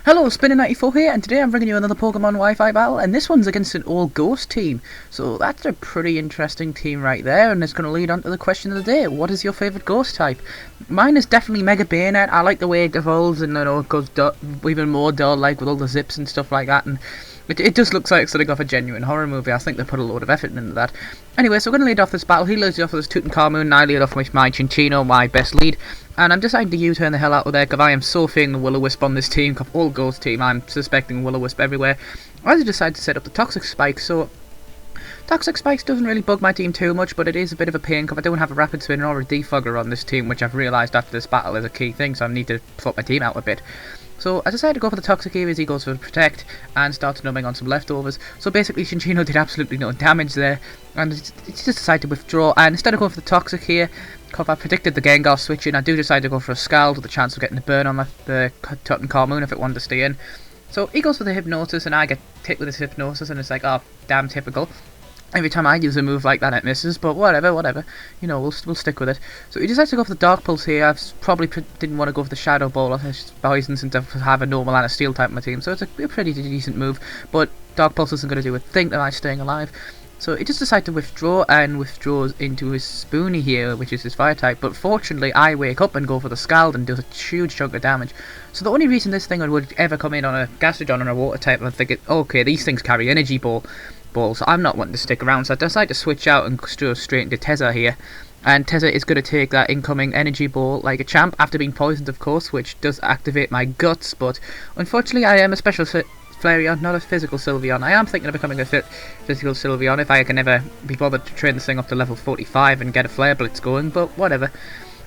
Hello, Spinner94 here, and today I'm bringing you another Pokemon Wi-Fi battle, and this one's against an all-ghost team. So that's a pretty interesting team right there, and it's going to lead on to the question of the day. What is your favourite ghost type? Mine is definitely Mega Bayonet. I like the way it evolves, and it goes even more dull-like with all the zips and stuff like that, and it just looks like something off a genuine horror movie. I think they put a load of effort into that. Anyway, so we're going to lead off this battle. He leads off with his Tutankhamun, and I lead off with my Chinchino, my best lead. And I'm deciding to U-turn the hell out of there because I am so fearing the Will-O-Wisp on this team, all ghost team. I'm suspecting Will-O-Wisp everywhere. I decided to set up the Toxic Spike, so Toxic Spikes doesn't really bug my team too much, but it is a bit of a pain because I don't have a Rapid Spinner or a Defogger on this team, which I've realised after this battle is a key thing, so I need to sort my team out a bit. So I decided to go for the Toxic here as he goes for the Protect and starts numbing on some leftovers. So basically Chinchino did absolutely no damage there, and it just decided to withdraw, and instead of going for the Toxic here, because I predicted the Gengar switching, I do decide to go for a Scald with a chance of getting a burn on the Tutankhamun if it wanted to stay in. So he goes for the Hypnosis and I get hit with his Hypnosis, and it's like, oh, damn typical. Every time I use a move like that it misses, but whatever, you know, we'll stick with it. So he decides to go for the Dark Pulse here. I probably didn't want to go for the Shadow Ball, it's poison since I have a normal and a Steel type in my team, so it's a pretty decent move, but Dark Pulse isn't going to do a thing to my staying alive. So he just decided to withdraw and withdraws into his Spoonie here, which is his Fire type, but fortunately I wake up and go for the Scald and does a huge chunk of damage. So the only reason this thing would ever come in on a Gastrodon or a Water type, I'm thinking, okay, these things carry Energy Ball, so I'm not wanting to stick around, so I decide to switch out and go straight into Tezza here. And Tezza is going to take that incoming Energy Ball like a champ, after being poisoned of course, which does activate my Guts, but unfortunately I am a special flareon, not a physical sylveon. I am thinking of becoming a physical sylveon if I can ever be bothered to train this thing up to level 45 and get a Flare Blitz going, but whatever.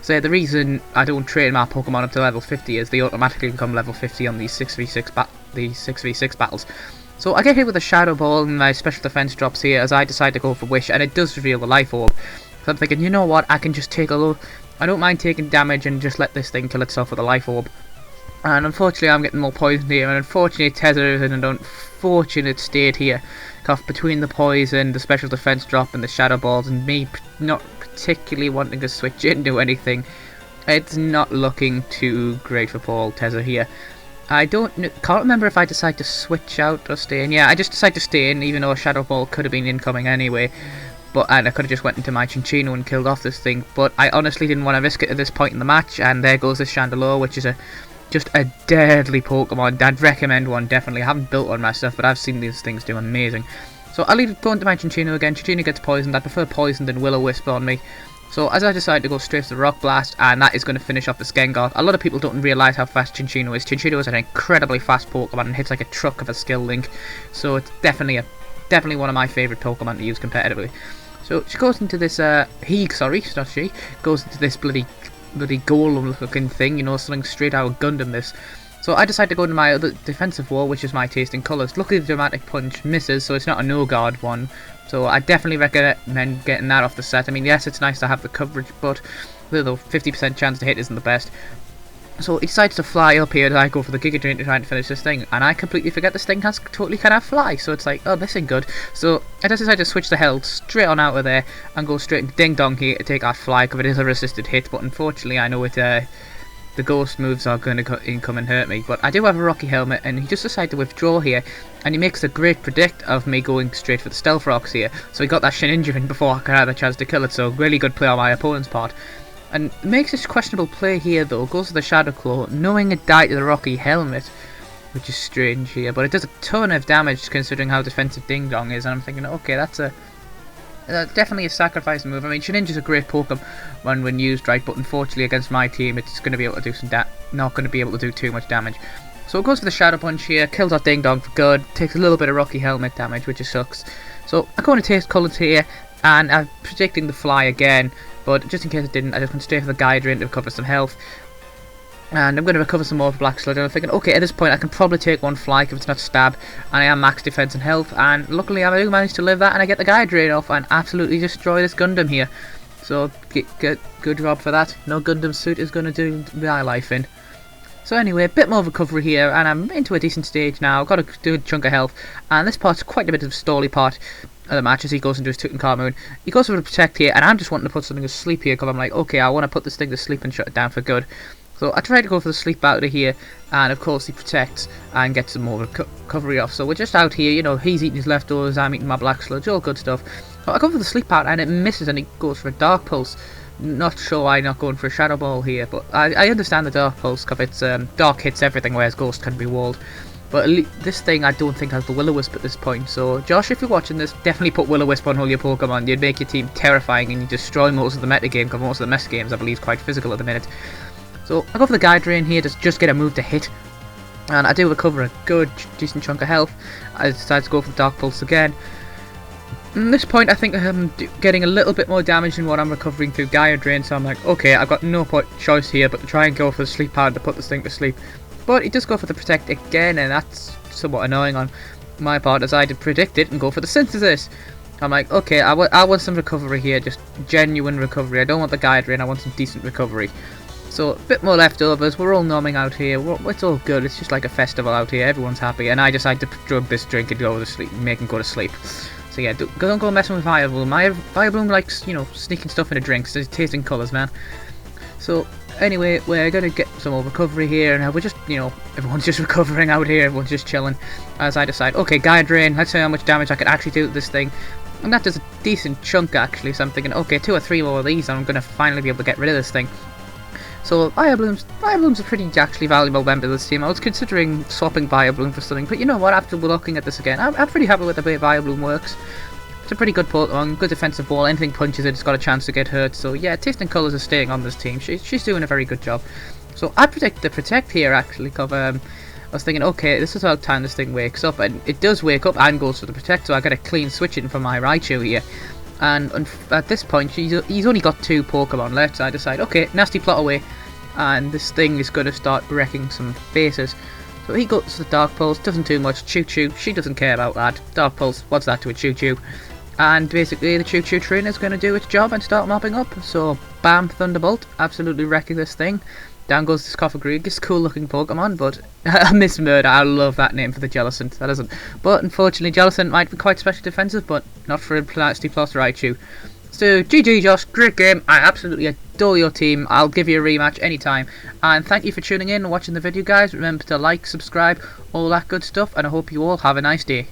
So the reason I don't train my Pokemon up to level 50 is they automatically become level 50 on these 6v6 battles. So I get hit with a Shadow Ball and my special defense drops here as I decide to go for Wish, and it does reveal the Life Orb. So I'm thinking, you know what, I can just take a little, I don't mind taking damage and just let this thing kill itself with a Life Orb. And unfortunately I'm getting more poisoned here, and unfortunately Tezza is in an unfortunate state here. Because between the poison, the special defense drop and the Shadow Balls, and me not particularly wanting to switch into anything, it's not looking too great for Paul Tezza here. Can't remember if I decide to switch out or stay in. Yeah, I just decided to stay in, even though a Shadow Ball could have been incoming anyway. And I could have just went into my Chinchino and killed off this thing. But I honestly didn't want to risk it at this point in the match. And there goes this Chandelure, which is just a deadly Pokemon. I'd recommend one, definitely. I haven't built one myself, but I've seen these things do amazing. So I'll go into my Chinchino again. Chinchino gets poisoned. I prefer poison than Will-O-Wisp on me. So as I decide to go straight to the Rock Blast, and that is going to finish off the Gengar. A lot of people don't realise how fast Chinchino is. Chinchino is an incredibly fast Pokemon and hits like a truck of a skill link. So it's definitely one of my favourite Pokemon to use competitively. So she goes into this, goes into this bloody golem looking thing, you know, something straight out of Gundam this. So I decide to go into my other defensive wall, which is my Tasting Colours. Luckily the Dramatic Punch misses, so it's not a no-guard one. So I definitely recommend getting that off the set. I mean, yes, it's nice to have the coverage, but the 50% chance to hit isn't the best. So he decides to fly up here as I go for the Giga Drain to try and finish this thing, and I completely forget this thing totally cannot fly, so it's like, oh, this ain't good. So I just decide to switch the hell straight on out of there and go straight into Ding Dong here to take our fly, because it is a resisted hit, but unfortunately I know the ghost moves are going to come and hurt me. But I do have a Rocky Helmet, and he just decided to withdraw here, and he makes a great predict of me going straight for the Stealth Rocks here. So he got that Shedinja in before I could have a chance to kill it, so really good play on my opponent's part. And makes this questionable play here though, goes for the Shadow Claw, knowing it died to the Rocky Helmet, which is strange here, but it does a ton of damage considering how defensive Ding Dong is, and I'm thinking, okay, that's definitely a sacrifice move. I mean, Shedinja's a great Pokemon when used right, but unfortunately against my team, it's going to be able to do not going to be able to do too much damage. So it goes for the Shadow Punch here, kills our Ding Dong for good, takes a little bit of Rocky Helmet damage, which sucks. So I go into Taste Colours here, and I'm predicting the Fly again, but just in case it didn't, I just went straight for the Guide Drain to recover some health. And I'm going to recover some more for Black Sludge, and I'm thinking, okay, at this point I can probably take one Fly if it's not Stab, and I am max defense and health, and luckily I do manage to live that, and I get the Guide Drain off and absolutely destroy this Gundam here. So good job for that. No Gundam suit is going to do my life in. So anyway, a bit more recovery here, and I'm into a decent stage now. Got a good chunk of health, and this part's quite a bit of a stally part of the match as he goes into his Tutankhamun. He goes for the Protect here, and I'm just wanting to put something to sleep here because I'm like, okay, I want to put this thing to sleep and shut it down for good. So I tried to go for the sleep out of here, and of course he protects and gets some more recovery off. So we're just out here, you know, he's eating his leftovers, I'm eating my black sludge, all good stuff. So I go for the sleep out and it misses and he goes for a dark pulse. Not sure why not going for a shadow ball here, but I understand the dark pulse because it's dark hits everything, whereas ghost can be walled. But this thing I don't think has the Will-O-Wisp at this point. So Josh, if you're watching this, definitely put Will-O-Wisp on all your Pokemon. You'd make your team terrifying and you destroy most of the metagame, because most of the mess games I believe is quite physical at the minute. So I go for the Guide Drain here to just get a move to hit, and I do recover a good decent chunk of health. I decide to go for the Dark Pulse again. At this point I think I'm getting a little bit more damage than what I'm recovering through Guide Drain, so I'm like, okay, I've got no choice here but to try and go for the Sleep Powder to put this thing to sleep. But he does go for the Protect again, and that's somewhat annoying on my part, as I did predict it and go for the Synthesis. I'm like, okay, I want some recovery here, just genuine recovery. I don't want the Guide Drain, I want some decent recovery. So, a bit more leftovers, we're all numbing out here, it's all good, it's just like a festival out here, everyone's happy, and I decide to drug this drink and go to sleep, make him go to sleep. So yeah, don't go messing with Viabloom. Viabloom likes, you know, sneaking stuff into drinks, it's tasting colours, man. So, anyway, we're gonna get some more recovery here, and we're just, you know, everyone's just recovering out here, everyone's just chilling, as I decide, okay, Guide Drain, let's see how much damage I can actually do with this thing. And that does a decent chunk actually, so I'm thinking, okay, 2 or 3 more of these and I'm gonna finally be able to get rid of this thing. So Viabloom's a pretty actually valuable member of this team. I was considering swapping Viabloom for something, but you know what, after looking at this again, I'm pretty happy with the way Viabloom works. It's a pretty good Pokemon, good defensive ball, anything punches it, it's got a chance to get hurt. So yeah, Tasting Colours is staying on this team, she's doing a very good job. So I predict the Protect here actually, because I was thinking, okay, this is about time this thing wakes up, and it does wake up and goes for the Protect, so I get a clean switch in for my Raichu here. And at this point, he's only got 2 Pokemon left, so I decide, okay, Nasty Plot away, and this thing is going to start wrecking some faces. So he goes to the Dark Pulse, doesn't do much. Choo Choo, she doesn't care about that. Dark Pulse, what's that to a Choo Choo? And basically the Choo Choo trainer is going to do its job and start mopping up. So bam, Thunderbolt, absolutely wrecking this thing. Down goes this Cofagrigus, cool looking Pokemon, but I miss Murder. I love that name for the Jellicent, that isn't. But unfortunately Jellicent might be quite special defensive, but not for a Nasty Plus Raichu. So GG Josh, great game, I absolutely adore your team, I'll give you a rematch anytime. And thank you for tuning in and watching the video guys, remember to like, subscribe, all that good stuff, and I hope you all have a nice day.